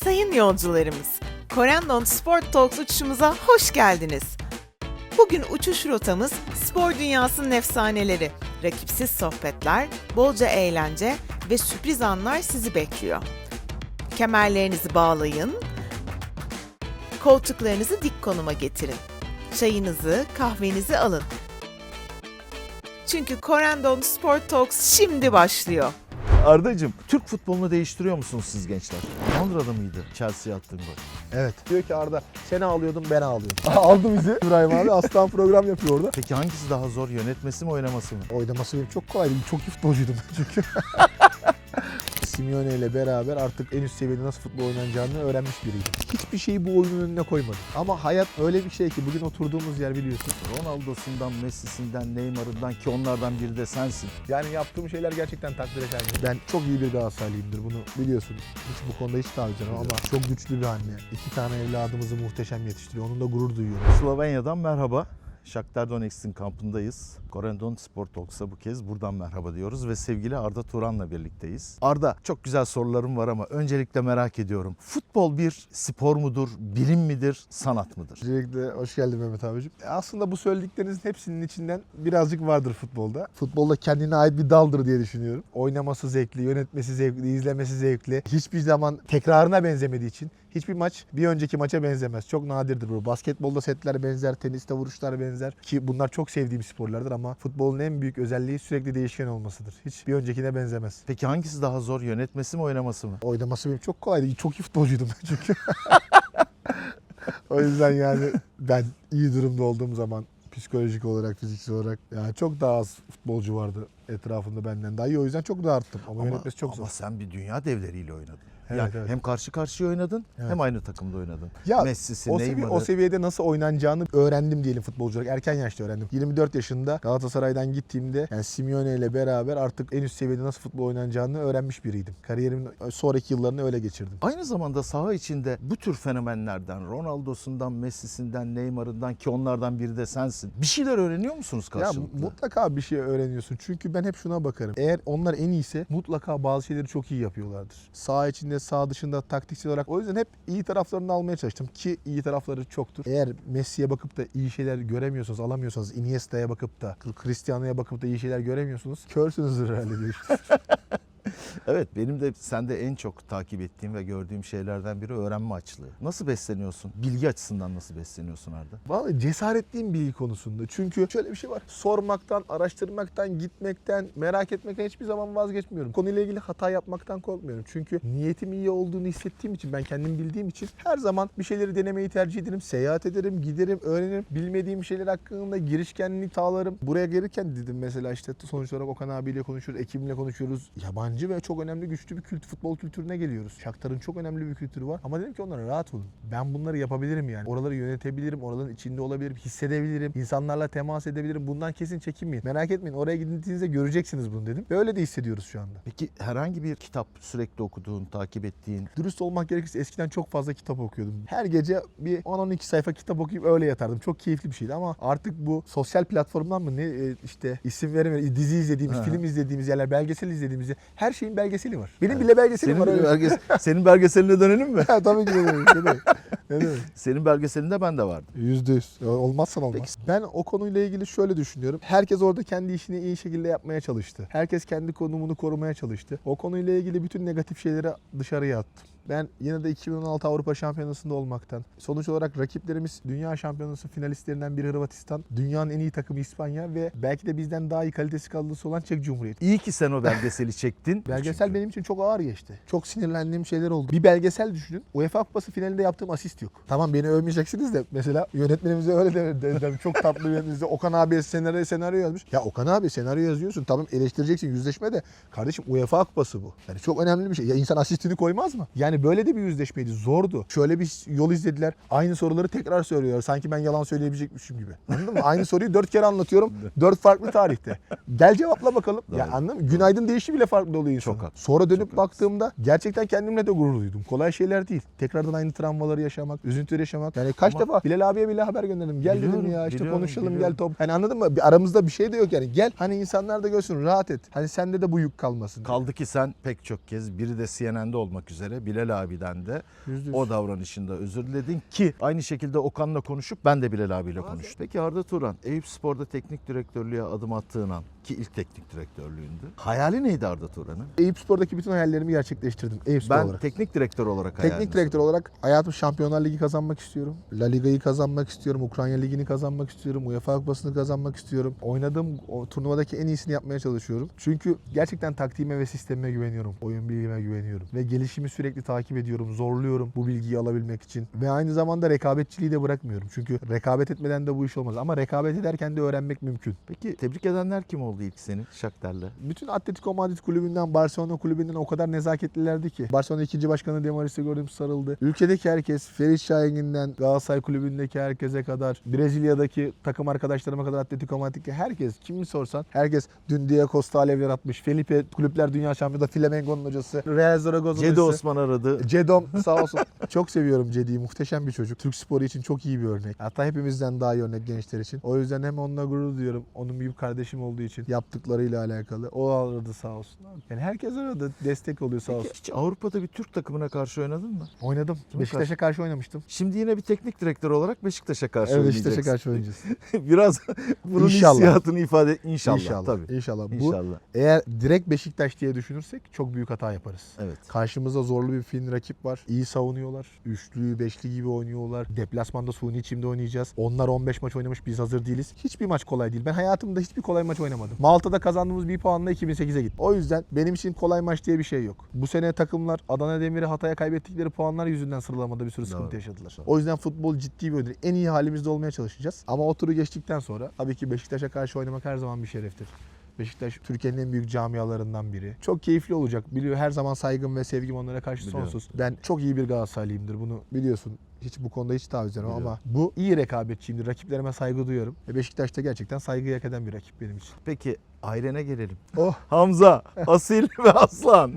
Sayın yolcularımız, Corendon Sport Talks uçuşumuza hoş geldiniz. Bugün uçuş rotamız spor dünyasının efsaneleri, rakipsiz sohbetler, bolca eğlence ve sürpriz anlar sizi bekliyor. Kemerlerinizi bağlayın, koltuklarınızı dik konuma getirin. Çayınızı, kahvenizi alın. Çünkü Corendon Sport Talks şimdi başlıyor. Ardacığım, Türk futbolunu değiştiriyor musunuz siz gençler? Londra'da mıydı Chelsea'ye attığın gol? Evet. Diyor ki Arda sen ağlıyordun ben ağlıyordum. Aldı bizi İbrahim abi. Aslan program yapıyor orada. Peki hangisi daha zor, yönetmesi mi oynaması mı? Oynaması benim çok kolaydı. Çok iyi futbolcuydum ben çünkü. Simeone ile beraber artık en üst seviyede nasıl futbol oynanacağını öğrenmiş biriydim. Hiçbir şeyi bu oyunun önüne koymadım. Ama hayat öyle bir şey ki bugün oturduğumuz yer biliyorsun. Ronaldo'sundan, Messi'sinden, Neymar'ından ki onlardan biri de sensin. Yani yaptığım şeyler gerçekten takdire şayan. Ben çok iyi bir Galatasaraylıyımdır, bunu biliyorsun. Hiç bu konuda hiç taviz ama çok güçlü bir anne. 2 tane evladımızı muhteşem yetiştiriyor. Onunla gurur duyuyorum. Slovenya'dan merhaba. Shakhtar Donetsk'in kampındayız. Corendon Sport Talks'a bu kez buradan merhaba diyoruz ve sevgili Arda Turan'la birlikteyiz. Arda, çok güzel sorularım var ama öncelikle merak ediyorum. Futbol bir spor mudur, bilim midir, sanat mıdır? Öncelikle hoş geldin Mehmet abicim. Aslında bu söylediklerinizin hepsinin içinden birazcık vardır futbolda. Futbolda kendine ait bir daldır diye düşünüyorum. Oynaması zevkli, yönetmesi zevkli, izlemesi zevkli. Hiçbir zaman tekrarına benzemediği için hiçbir maç bir önceki maça benzemez. Çok nadirdir bu. Basketbolda setler benzer, teniste vuruşlar benzer ki bunlar çok sevdiğim sporlardır ama futbolun en büyük özelliği sürekli değişken olmasıdır. Hiç bir öncekine benzemez. Peki hangisi daha zor, yönetmesi mi oynaması mı? Oynaması benim çok kolaydı. Çok iyi futbolcuydum ben çünkü. O yüzden yani ben iyi durumda olduğum zaman psikolojik olarak, fiziksel olarak yani çok daha az futbolcu vardı etrafında benden daha iyi. O yüzden çok daha arttım. Ama yönetmesi çok zor. Ama sen bir dünya devleriyle oynadın. Evet, Yani evet. hem karşı karşıya oynadın hem aynı takımda oynadın. Ya Messi'si, o Neymar'ı. seviyede nasıl oynanacağını öğrendim diyelim futbolcu olarak. Erken yaşta öğrendim. 24 yaşında Galatasaray'dan gittiğimde yani Simeone ile beraber artık en üst seviyede nasıl futbol oynanacağını öğrenmiş biriydim. Kariyerimin sonraki yıllarını öyle geçirdim. Aynı zamanda saha içinde bu tür fenomenlerden, Ronaldo'sundan, Messi'sinden, Neymar'ından ki onlardan biri de sensin. Bir şeyler öğreniyor musunuz Ya karşılıklı? mutlaka bir şey öğreniyorsun. Çünkü ben hep şuna bakarım. Eğer onlar en iyiyse mutlaka bazı şeyleri çok iyi yapıyorlardır. Saha içinde, saha dışında, taktiksel olarak. O yüzden hep iyi taraflarını almaya çalıştım ki iyi tarafları çoktur. Eğer Messi'ye bakıp da iyi şeyler göremiyorsanız, alamıyorsanız, Iniesta'ya bakıp da, Cristiano'ya bakıp da iyi şeyler göremiyorsunuz. Körsünüzdür herhalde diye düşünüyorum. Evet, benim de sende en çok takip ettiğim ve gördüğüm şeylerden biri öğrenme açlığı. Nasıl besleniyorsun? Bilgi açısından nasıl besleniyorsun Arda? Vallahi cesaretliyim bilgi konusunda. Çünkü şöyle bir şey var. Sormaktan, araştırmaktan, gitmekten, merak etmekten hiçbir zaman vazgeçmiyorum. Konuyla ilgili hata yapmaktan korkmuyorum. Çünkü niyetim iyi olduğunu hissettiğim için, ben kendim bildiğim için her zaman bir şeyleri denemeyi tercih ederim. Seyahat ederim, giderim, öğrenirim. Bilmediğim şeyler hakkında girişkenlik sağlarım. Buraya gelirken dedim mesela işte sonuç olarak Okan abiyle konuşuyoruz, ekibimle konuşuyoruz. Yabancı ve çok önemli, güçlü bir futbol kültürüne geliyoruz. Shakhtar'ın çok önemli bir kültürü var. Ama dedim ki onlara rahat olun. Ben bunları yapabilirim yani. Oraları yönetebilirim, oraların içinde olabilirim, hissedebilirim, insanlarla temas edebilirim. Bundan kesin çekinmeyin. Merak etmeyin. Oraya gittiğinizde göreceksiniz bunu dedim. Ve öyle de hissediyoruz şu anda. Peki herhangi bir kitap sürekli okuduğun, takip ettiğin? Dürüst olmak gerekirse eskiden çok fazla kitap okuyordum. Her gece bir 10-12 sayfa kitap okuyup öyle yatardım. Çok keyifli bir şeydi ama artık bu sosyal platformdan mı ne işte isim veremiyorum. Dizi izlediğimiz, film izlediğimiz yerler, belgesel izlediğimiz her şeyin belgeseli var. Benim bile belgeselim var. Senin belgeseline dönelim mi? Tabii ki de. Ne demek? Senin belgeselinde ben de vardım. %100. Olmazsan olmaz. Peki. Ben o konuyla ilgili şöyle düşünüyorum. Herkes orada kendi işini iyi şekilde yapmaya çalıştı. Herkes kendi konumunu korumaya çalıştı. O konuyla ilgili bütün negatif şeyleri dışarıya attım. Ben yine de 2016 Avrupa Şampiyonası'nda olmaktan, sonuç olarak rakiplerimiz Dünya Şampiyonası finalistlerinden biri Hırvatistan, dünyanın en iyi takımı İspanya ve belki de bizden daha iyi kalitesi kadrosu olan Çek Cumhuriyeti. İyi ki sen o belgeseli çektin. Belgesel Çünkü benim için çok ağır geçti. Çok sinirlendiğim şeyler oldu. Bir belgesel düşünün. UEFA Kupası finalinde yaptığım asist yok. Tamam beni övmeyeceksiniz de mesela yönetmenimize öyle dedim. Çok tatlı yönetmenimize Okan abi senaryo yazmış. Ya Okan abi senaryo yazıyorsun. Tamam eleştireceksin yüzleşme de. Kardeşim UEFA Kupası bu. Yani çok önemli bir şey. Ya insan asistini koymaz mı? Yani böyle de bir yüzleşmeydi. Zordu. Şöyle bir yol izlediler. Aynı soruları tekrar söylüyorlar. Sanki ben yalan söyleyebilecekmişim gibi. Anladın mı? Aynı soruyu 4 kere anlatıyorum. 4 farklı tarihte. Gel cevapla bakalım. Ya anladın mı? Günaydın değişi bile farklı oluyor insanın. Çok haklı. Sonra dönüp baktığımda gerçekten kendimle de gurur duydum. Kolay şeyler değil. Tekrardan aynı travmaları yaşamak. yaşamak, üzüntüleri yaşamak. Yani kaç defa Bilal abiye bile haber gönderdim. Gel Biliyorum, dedim ya işte biliyorum, konuşalım biliyorum. gel top. Hani anladın mı? Aramızda bir şey de yok yani. Gel hani insanlar da görsün rahat et. Hani sende de bu yük kalmasın. Kaldı ki sen pek çok kez, biri de CNN'de olmak üzere, Bilal abiden de %100. o davranışında özür diledin ki aynı şekilde Okan'la konuşup ben de Bilal abiyle konuştum. Peki Arda Turan, Eyüpspor'da teknik direktörlüğe adım attığın an ki ilk teknik direktörlüğündü. Hayali neydi Arda Turan'ın? Eyüpspor'daki bütün hayallerimi gerçekleştirdim. Eyüpspor Ben olarak. teknik direktör olarak Teknik hayalini direktör soruyorum. olarak hayatım Şampiyonlar Ligi kazanmak istiyorum. La Liga'yı kazanmak istiyorum. Ukrayna Ligi'ni kazanmak istiyorum. UEFA Kupası'nı kazanmak istiyorum. Oynadığım o turnuvadaki en iyisini yapmaya çalışıyorum. Çünkü gerçekten taktiğime ve sistemime güveniyorum. Oyun bilgime güveniyorum. Ve gelişimi sürekli takip ediyorum. Zorluyorum bu bilgiyi alabilmek için. Ve aynı zamanda rekabetçiliği de bırakmıyorum. Çünkü rekabet etmeden de bu iş olmaz. Ama rekabet ederken de öğrenmek mümkün. Peki tebrik edenler kim oldu ilk seni Shakhtar'la? Bütün Atletico Madrid kulübünden, Barcelona kulübünden o kadar nezaketlilerdi ki. Barcelona 2. başkanı Demaris'i gördüm sarıldı. Ülkedeki herkes, Ferit Şahin'inden Galatasaray kulübündeki herkese kadar, Brezilya'daki takım arkadaşlarıma kadar Atletico Madrid'deki herkes, kimi sorsan herkes dün Diego Costa alevler atmış. Felipe Kulüpler Dünya Şampiyonu Flamengo'nun hocası. Real Zaragoza'nın Cedi hocası. Osman aradı. Cedom sağ olsun. Çok seviyorum Cedi'yi. Muhteşem bir çocuk. Türk sporu için çok iyi bir örnek. Hatta hepimizden daha iyi örnek gençler için. O yüzden hem onunla gurur duyuyorum. Onun bir kardeşim olduğu için yaptıklarıyla alakalı. O aradı sağ olsun. Yani herkes aradı. Destek oluyor sağ olsun. Peki hiç Avrupa'da bir Türk takımına karşı oynadın mı? Oynadım. Kime Beşiktaş'a karşı oynamıştım. Şimdi yine bir teknik direktör olarak Beşiktaş'a karşı Evet, oynayacaksın. Beşiktaş'a karşı oynayacağız. Biraz bunun İnşallah. hissiyatını ifade inşallah, İnşallah. tabii. İnşallah. Bu İnşallah. eğer direkt Beşiktaş diye düşünürsek çok büyük hata yaparız. Evet. Karşımızda zorlu bir fin rakip var. İyi savunuyorlar. Üçlü, beşli gibi oynuyorlar. Deplasmanda suni içimde oynayacağız. Onlar 15 maç oynamış, biz hazır değiliz. Hiçbir maç kolay değil. Ben hayatımda hiçbir kolay maç oynamadım. Malta'da kazandığımız bir puanla 2008'e gitti. O yüzden benim için kolay maç diye bir şey yok. Bu sene takımlar Adana Demir'i Hatay'a kaybettikleri puanlar yüzünden sıralamada bir sürü sıkıntı Doğru. yaşadılar. Doğru. O yüzden futbol ciddi bir ödül. En iyi halimizde olmaya çalışacağız. Ama o turu geçtikten sonra tabii ki Beşiktaş'a karşı oynamak her zaman bir şereftir. Beşiktaş Türkiye'nin en büyük camialarından biri. Çok keyifli olacak. Biliyor, her zaman saygım ve sevgim onlara karşı Biliyorum. sonsuz. Ben çok iyi bir Galatasaraylıyımdır. Bunu biliyorsun. Hiç bu konuda hiç taviz vermem Biliyorum. ama bu iyi rekabetçiyimdir. Rakiplerime saygı duyuyorum. Ve Beşiktaş'ta gerçekten saygı hak eden bir rakip benim için. Peki ailene gelelim. Oh. Hamza, Asil ve Aslan.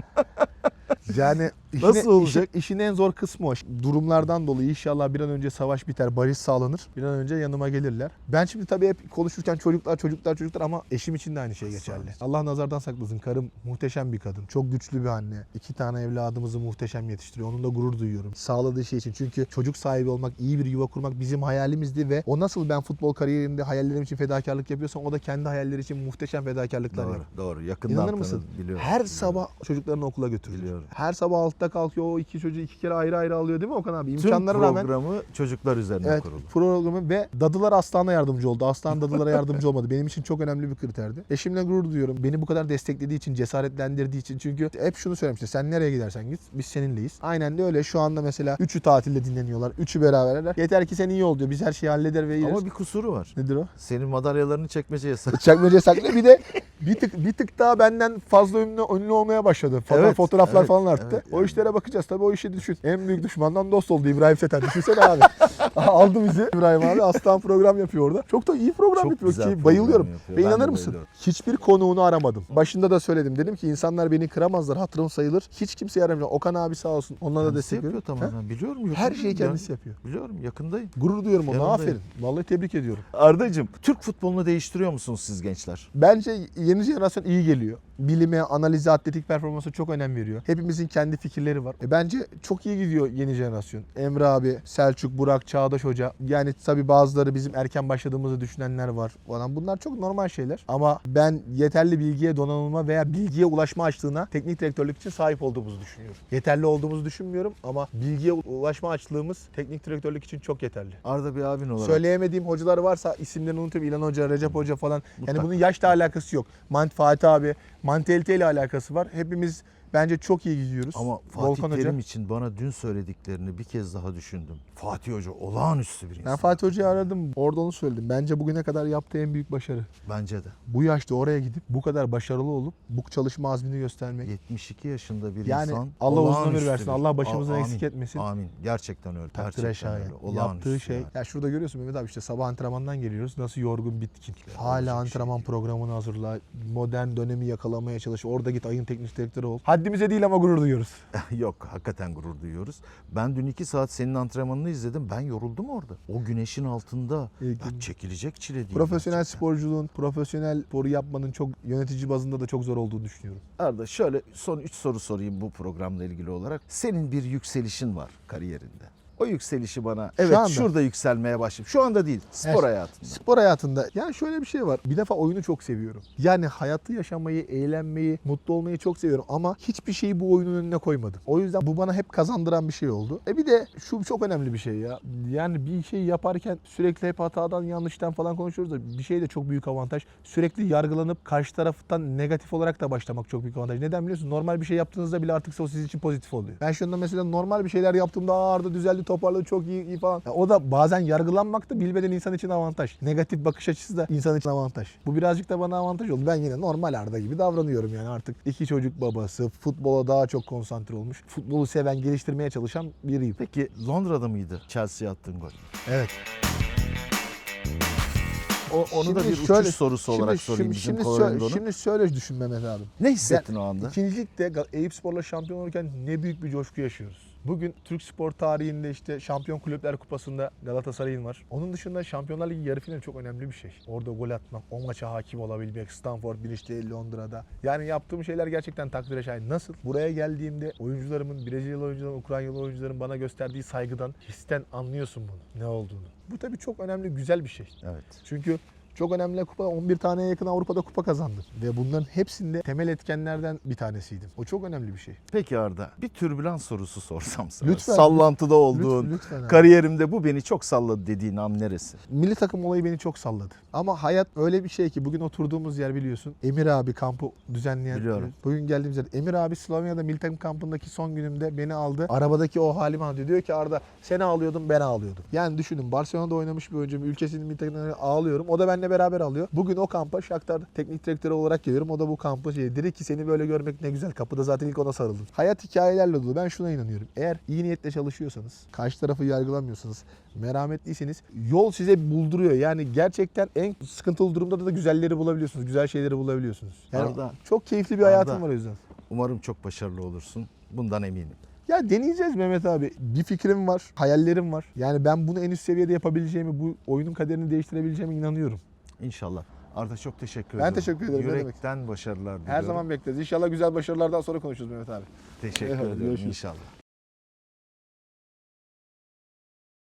Yani Nasıl olacak? işin en zor kısmı o. Durumlardan dolayı inşallah bir an önce savaş biter, barış sağlanır. Bir an önce yanıma gelirler. Ben şimdi tabii hep konuşurken çocuklar ama eşim için de aynı şey geçerli. Allah nazardan saklasın. Karım muhteşem bir kadın. Çok güçlü bir anne. 2 tane evladımızı muhteşem yetiştiriyor. Onunla gurur duyuyorum. Sağladığı şey için. Çünkü çocuk sahibi olmak, iyi bir yuva kurmak bizim hayalimizdi ve o nasıl ben futbol kariyerimde hayallerim için fedakarlık yapıyorsam o da kendi hayalleri için muhteşem fedakarlıklar yapıyor. Doğru. Yakından İnanır mısın? biliyorum. Her Biliyorum. sabah çocuklarını okula götürüyor. Biliyorum. Her sabah 6'da kalkıyor, o 2 çocuğu 2 kere ayrı ayrı alıyor değil mi Okan abi? Tüm İmkanlara rağmen. programı çocuklar üzerine Evet, kurulu. programı ve dadılar Aslan'a yardımcı oldu. Aslan dadılara yardımcı olmadı. Benim için çok önemli bir kriterdi. Eşimle gurur duyuyorum. Beni bu kadar desteklediği için, cesaretlendirdiği için. Çünkü hep şunu söylemişti. Sen nereye gidersen git, biz seninleyiz. Aynen de öyle. Şu anda mesela 3'ü tatilde dinleniyorlar. 3'ü beraberler. Yeter ki sen iyi ol diyor. Biz her şeyi halleder ve yeriz. Ama bir kusuru var. Nedir o? Senin madalyalarını çekmeceye sak. Çakmacaya saklıyor. Bir de bir tık daha benden fazla ünlü olmaya başladı. Evet, Fotoğraflar evet, falan arttı. evet, O yani. işlere bakacağız. Tabii o işi düşün. En büyük düşmandan dost oldu İbrahim Seten. Düşünsene abi. Aldı bizi İbrahim abi. Aslan program yapıyor orada. Çok da iyi program Çok yapıyor güzel ki program bayılıyorum. yapıyor. Ve Ben de inanır mısın? bayılıyorum. Hiçbir konuğunu aramadım. Başında da söyledim. Dedim ki insanlar beni kıramazlar. Hatırım sayılır. Hiç kimseyi aramayacağım. Okan abi sağ olsun. Onlara da Kendisi destek yapıyor veriyorum. tamamen. Biliyorum. Her yakındayım şeyi ya. kendisi yapıyor. Biliyorum. Yakındayım. Gurur duyuyorum ona. Yanındayım. Aferin. Vallahi tebrik ediyorum. Ardacığım, Türk futbolunu değiştiriyor musunuz siz gençler? Bence yeni jenerasyon iyi geliyor. Bilime, analize, atletik performansa çok önem veriyor. Hepimizin kendi fikirleri var. Bence çok iyi gidiyor yeni jenerasyon. Emre abi, Selçuk, Burak, Çağdaş Hoca. Yani tabii bazıları bizim erken başladığımızı düşünenler var falan. Bunlar çok normal şeyler. Ama ben yeterli bilgiye, donanıma veya bilgiye ulaşma açlığına teknik direktörlük için sahip olduğumuzu düşünüyorum. Yeterli olduğumuzu düşünmüyorum ama bilgiye ulaşma açlığımız teknik direktörlük için çok yeterli. Arda bir abin olarak. Söyleyemediğim hocalar varsa isimlerini unutuyorum. İlhan Hoca, Recep Hoca falan. Mutlaka. Yani bunun yaşla alakası yok. Fatih abi, mantalite ile alakası var. Hepimiz bence çok iyi gidiyoruz. Ama Fatih Volkan Hoca. Terim için bana dün söylediklerini bir kez daha düşündüm. Fatih Hoca olağanüstü bir insan. Ben Fatih Hoca'yı aradım. Orada onu söyledim. Bence bugüne kadar yaptığı en büyük başarı. Bence de. Bu yaşta oraya gidip bu kadar başarılı olup bu çalışma azmini göstermek. 72 yaşında bir Yani insan. Allah uzun ömür olağanüstü versin. bir- Allah başımızdan Amin, eksik etmesin. Amin. Gerçekten öyle. Takdire Gerçekten şayan. öyle. Olağanüstü Yaptığı şey. yani. Ya şurada görüyorsun Mehmet abi işte sabah antrenmandan geliyoruz. Nasıl yorgun bitkin. Hala olacak antrenman şey değil. programını hazırla. Modern dönemi yakalamaya çalış. Orada git ayın teknik direktörü ol. Hadi haddimize değil ama gurur duyuyoruz. Yok, hakikaten gurur duyuyoruz. Ben dün 2 saat senin antrenmanını izledim. Ben yoruldum orada. O güneşin altında ya çekilecek çile değil. Profesyonel gerçekten. sporculuğun, profesyonel sporu yapmanın çok yönetici bazında da çok zor olduğunu düşünüyorum. Arda, şöyle son 3 soru sorayım bu programla ilgili olarak. Senin bir yükselişin var kariyerinde. O yükselişi bana anda. şurada yükselmeye başladım. Şu anda değil, spor Evet. hayatında. Spor hayatında yani şöyle bir şey var. Bir defa oyunu çok seviyorum. Yani hayatı yaşamayı, eğlenmeyi, mutlu olmayı çok seviyorum ama hiçbir şeyi bu oyunun önüne koymadım. O yüzden bu bana hep kazandıran bir şey oldu. Bir de şu çok önemli bir şey ya. Yani bir şey yaparken sürekli hep hatadan, yanlıştan falan konuşuyoruz da bir şey de çok büyük avantaj. Sürekli yargılanıp karşı taraftan negatif olarak da başlamak çok büyük avantaj. Neden biliyorsun? Normal bir şey yaptığınızda bile artık o sizin için pozitif oluyor. Ben şu anda mesela normal bir şeyler yaptığımda Arda düzeldi, toparladı, çok iyi falan. O da bazen yargılanmak da bilmeden insan için avantaj. Negatif bakış açısı da insan için avantaj. Bu birazcık da bana avantaj oldu. Ben yine normal Arda gibi davranıyorum yani artık. 2 çocuk babası, futbola daha çok konsantre olmuş. Futbolu seven, geliştirmeye çalışan biriyim. Peki Londra'da mıydı Chelsea'ye attığın gol? Evet. Onu da bir uçuş sorusu olarak sorayım bizim Corendon'u. Şimdi şöyle düşün Mehmet abi. Ne hissettin o anda? İkinci ligde Eyüpspor'la şampiyon olurken ne büyük bir coşku yaşıyoruz. Bugün Türk spor tarihinde işte Şampiyon Kulüpler Kupası'nda Galatasaray'ın var. Onun dışında Şampiyonlar Ligi yarı finali çok önemli bir şey. Orada gol atmak, o maça hakim olabilmek, Stamford Bridge'de, Londra'da. Yani yaptığım şeyler gerçekten takdire şayan. Nasıl? Buraya geldiğimde oyuncularımın, Brezilyalı oyuncuların, Ukraynalı oyuncuların bana gösterdiği saygıdan, histen anlıyorsun bunu, ne olduğunu. Bu tabii çok önemli, güzel bir şey. Evet. Çünkü çok önemli kupa, 11 taneye yakın Avrupa'da kupa kazandım. Ve bunların hepsinde temel etkenlerden bir tanesiydim. O çok önemli bir şey. Peki Arda, bir türbülans sorusu sorsam sana. Lütfen. Sallantıda olduğun, Lütfen abi. kariyerimde bu beni çok salladı dediğin an neresi? Milli takım olayı beni çok salladı. Ama hayat öyle bir şey ki bugün oturduğumuz yer biliyorsun. Emir abi kampı düzenleyen. Biliyorum. Bugün geldiğimiz yer. Emir abi Slovenya'da milli takım kampındaki son günümde beni aldı. Arabadaki o halimi anlatıyor. Diyor ki Arda seni ağlıyordum, ben ağlıyordum. Yani düşünün, Barcelona'da oynamış bir oyuncu, ülkesinin milli takımına ağlıyorum. O da benimle beraber ağlıyor. Bugün o kampa Shakhtar teknik direktörü olarak geliyorum. O da bu kampı dedi ki seni böyle görmek ne güzel. Kapıda zaten ilk ona sarıldım. Hayat hikayelerle dolu. Ben şuna inanıyorum. Eğer iyi niyetle çalışıyorsanız, karşı tarafı yargılamıyorsanız, merhametliyseniz yol size bulduruyor. Yani gerçekten en sıkıntılı durumda da güzelleri bulabiliyorsunuz. Güzel şeyleri bulabiliyorsunuz. Yani Arda, çok keyifli bir hayatım Arda. var o yüzden. Umarım çok başarılı olursun. Bundan eminim. Ya deneyeceğiz Mehmet abi. Bir fikrim var, hayallerim var. Yani ben bunu en üst seviyede yapabileceğimi, bu oyunun kaderini değiştirebileceğime inanıyorum. İnşallah. Arda çok teşekkür Ben ederim. teşekkür ederim, ne demek. Yürekten başarılar diliyorum. Her zaman bekleriz. İnşallah güzel başarılardan sonra konuşuruz Mehmet abi. Teşekkür Eyvallah, ederim görüşürüz. inşallah.